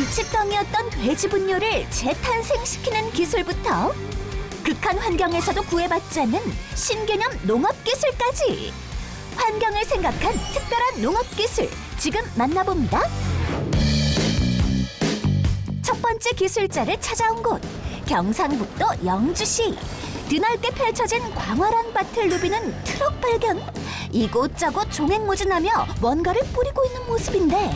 골칫덩이였던 돼지 분뇨를 재탄생시키는 기술부터 극한 환경에서도 구애받지 않는 신개념 농업기술까지 환경을 생각한 특별한 농업기술 지금 만나봅니다. 첫 번째 기술자를 찾아온 곳 경상북도 영주시. 드넓게 펼쳐진 광활한 밭을 누비는 트럭 발견. 이곳저곳 종횡무진하며 뭔가를 뿌리고 있는 모습인데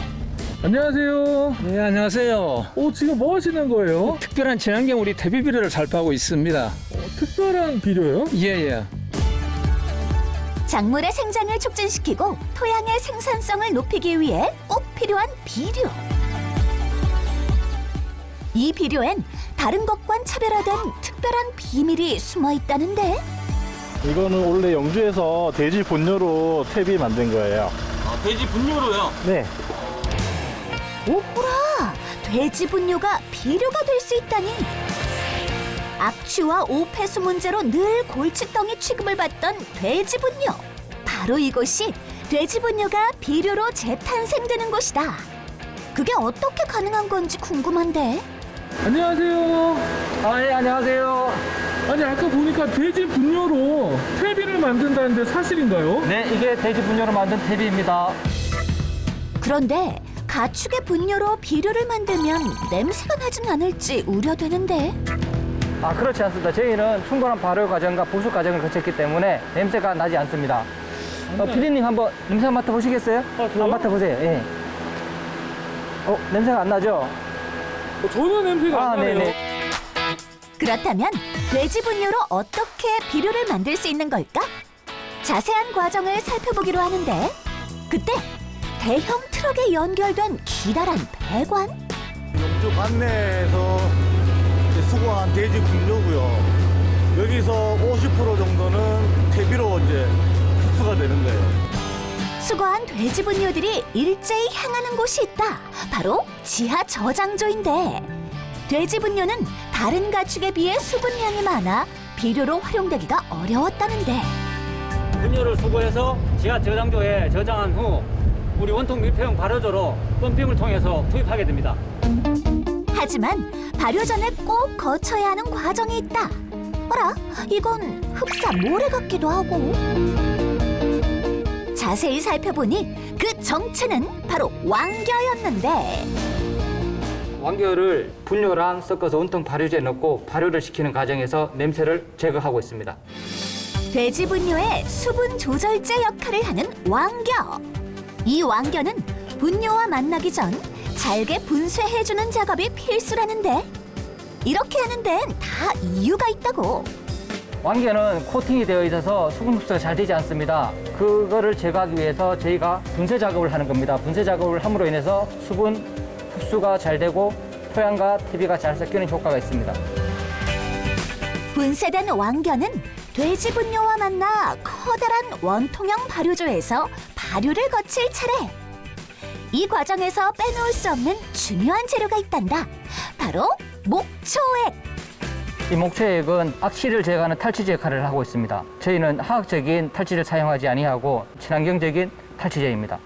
안녕하세요. 네, 안녕하세요. 지금 뭐 하시는 거예요? 특별한 친환경 우리 퇴비 비료를 살포하고 있습니다. 특별한 비료요? 예. 작물의 생장을 촉진시키고 토양의 생산성을 높이기 위해 꼭 필요한 비료. 이 비료엔 다른 것과는 차별화된 특별한 비밀이 숨어 있다는데 이거는 원래 영주에서 돼지 분뇨로 퇴비 만든 거예요. 돼지 분뇨로요? 네. 오호라! 돼지 분뇨가 비료가 될 수 있다니! 악취와 오폐수 문제로 늘 골칫덩이 취급을 받던 돼지 분뇨. 바로 이곳이 돼지 분뇨가 비료로 재탄생되는 곳이다. 그게 어떻게 가능한 건지 궁금한데. 안녕하세요. 네, 안녕하세요. 아니 아까 보니까 돼지 분뇨로 퇴비를 만든다는데 사실인가요? 네, 이게 돼지 분뇨로 만든 퇴비입니다. 그런데 가축의 분뇨로 비료를 만들면 냄새가 나진 않을지 우려되는데 그렇지 않습니다. 저희는 충분한 발효 과정과 보수 과정을 거쳤기 때문에 냄새가 나지 않습니다. 피디님 한번 냄새 맡아보시겠어요? 저요? 한번 맡아보세요. 예. 냄새가 안 나죠? 전혀 냄새가 안 나네요. 네네. 그렇다면 돼지 분뇨로 어떻게 비료를 만들 수 있는 걸까? 자세한 과정을 살펴보기로 하는데 그때 대형 트럭에 연결된 기다란 배관? 영주 관내에서 수거한 돼지 분뇨고요. 여기서 50% 정도는 퇴비로 이제 흡수가 되는 거예요. 수거한 돼지 분뇨들이 일제히 향하는 곳이 있다. 바로 지하 저장소인데 돼지 분뇨는 다른 가축에 비해 수분량이 많아 비료로 활용되기가 어려웠다는데 분뇨를 수거해서 지하 저장소에 저장한 후 우리 원통 밀폐용 발효조로 펌핑을 통해서 투입하게 됩니다. 하지만 발효 전에 꼭 거쳐야 하는 과정이 있다. 어라? 이건 흡사 모래 같기도 하고. 자세히 살펴보니 그 정체는 바로 왕겨였는데 왕겨를 분뇨랑 섞어서 온통 발효제에 넣고 발효를 시키는 과정에서 냄새를 제거하고 있습니다. 돼지 분뇨의 수분 조절제 역할을 하는 왕겨. 이 왕겨는 분뇨와 만나기 전 잘게 분쇄해주는 작업이 필수라는데 이렇게 하는 데는 다 이유가 있다고. 왕겨는 코팅이 되어 있어서 수분 흡수가 잘 되지 않습니다. 그거를 제거하기 위해서 저희가 분쇄 작업을 하는 겁니다. 분쇄 작업을 함으로 인해서 수분 흡수가 잘 되고 토양과 퇴비가 잘 섞이는 효과가 있습니다. 분쇄된 왕겨는 돼지 분뇨와 만나 커다란 원통형 발효조에서 발효를 거칠 차례. 이 과정에서 빼놓을 수 없는 중요한 재료가 있단다. 바로 목초액. 이 목초액은 악취를 제거하는 탈취제 역할을 하고 있습니다. 저희는 화학적인 탈취제를 사용하지 아니하고 친환경적인 탈취제입니다.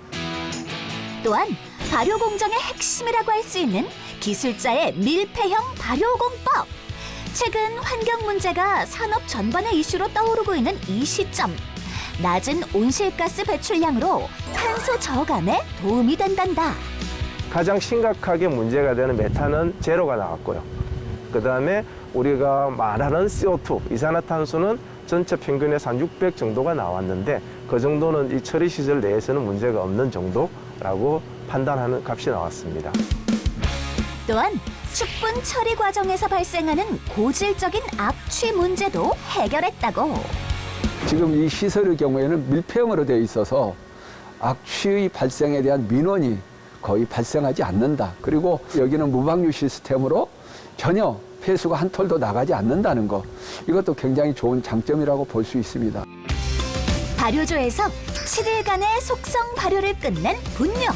또한 발효 공정의 핵심이라고 할 수 있는 기술자의 밀폐형 발효공법. 최근 환경 문제가 산업 전반의 이슈로 떠오르고 있는 이 시점. 낮은 온실가스 배출량으로 탄소 저감에 도움이 된단다. 가장 심각하게 문제가 되는 메탄은 제로가 나왔고요. 그다음에 우리가 말하는 CO2, 이산화탄소는 전체 평균에서 한 600 정도가 나왔는데 그 정도는 이 처리 시설 내에서는 문제가 없는 정도라고 판단하는 값이 나왔습니다. 또한 축분 처리 과정에서 발생하는 고질적인 악취 문제도 해결했다고. 지금 이 시설의 경우에는 밀폐형으로 되어 있어서 악취의 발생에 대한 민원이 거의 발생하지 않는다. 그리고 여기는 무방류 시스템으로 전혀 폐수가 한 톨도 나가지 않는다는 거. 이것도 굉장히 좋은 장점이라고 볼 수 있습니다. 발효조에서 7일간의 속성 발효를 끝낸 분뇨.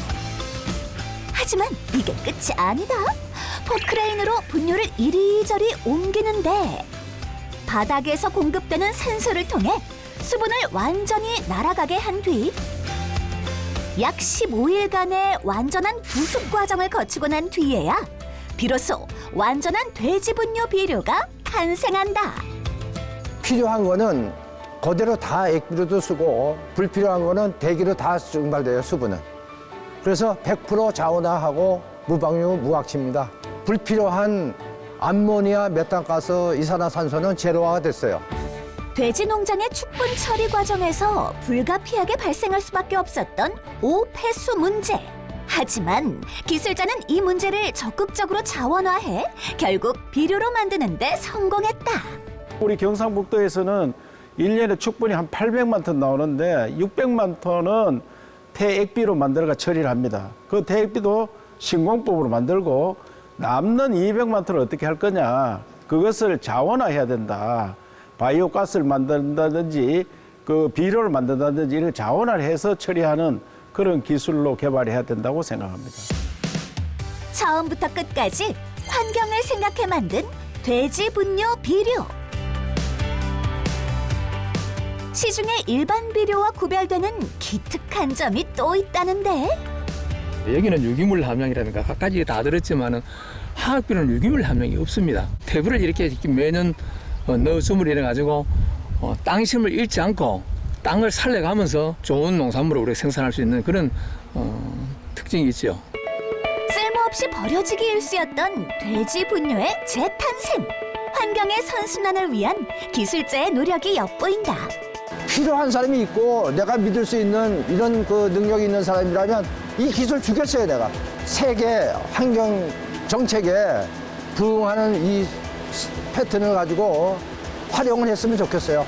하지만 이게 끝이 아니다. 포크레인으로 분뇨를 이리저리 옮기는데 바닥에서 공급되는 산소를 통해 수분을 완전히 날아가게 한 뒤 약 15일간의 완전한 부숙 과정을 거치고 난 뒤에야 비로소 완전한 돼지 분뇨 비료가 탄생한다. 필요한 거는 그대로 다 액비료도 쓰고 불필요한 거는 대기로 다 증발돼요, 수분은. 그래서 100% 자원화하고 무방류 무악취입니다. 불필요한 암모니아, 메탄가스, 이산화탄소는 제로화가 됐어요. 돼지 농장의 축분 처리 과정에서 불가피하게 발생할 수밖에 없었던 오폐수 문제. 하지만 기술자는 이 문제를 적극적으로 자원화해 결국 비료로 만드는 데 성공했다. 우리 경상북도에서는 1년에 축분이 한 800만 톤 나오는데 600만 톤은 태액비로 만들어가 처리를 합니다. 그 태액비도 신공법으로 만들고 남는 200만 톤을 어떻게 할 거냐. 그것을 자원화해야 된다. 바이오 가스를 만든다든지 그 비료를 만든다든지 이런 자원화를 해서 처리하는 그런 기술로 개발해야 된다고 생각합니다. 처음부터 끝까지 환경을 생각해 만든 돼지 분뇨 비료. 시중의 일반 비료와 구별되는 기특한 점이 또 있다는데. 여기는 유기물 함량이라든가 각가지 다 들었지만은 화학비료는 유기물 함량이 없습니다. 퇴비를 이렇게 매년 넣어줌으로 인해 가지고 땅심을 잃지 않고 땅을 살려가면서 좋은 농산물을 우리가 생산할 수 있는 그런 특징이 있죠. 쓸모없이 버려지기 일쑤였던 돼지 분뇨의 재탄생. 환경의 선순환을 위한 기술자의 노력이 엿보인다. 필요한 사람이 있고 내가 믿을 수 있는 이런 그 능력이 있는 사람이라면 이 기술 주겠어요, 내가. 세계 환경 정책에 부응하는 이 패턴을 가지고 활용을 했으면 좋겠어요.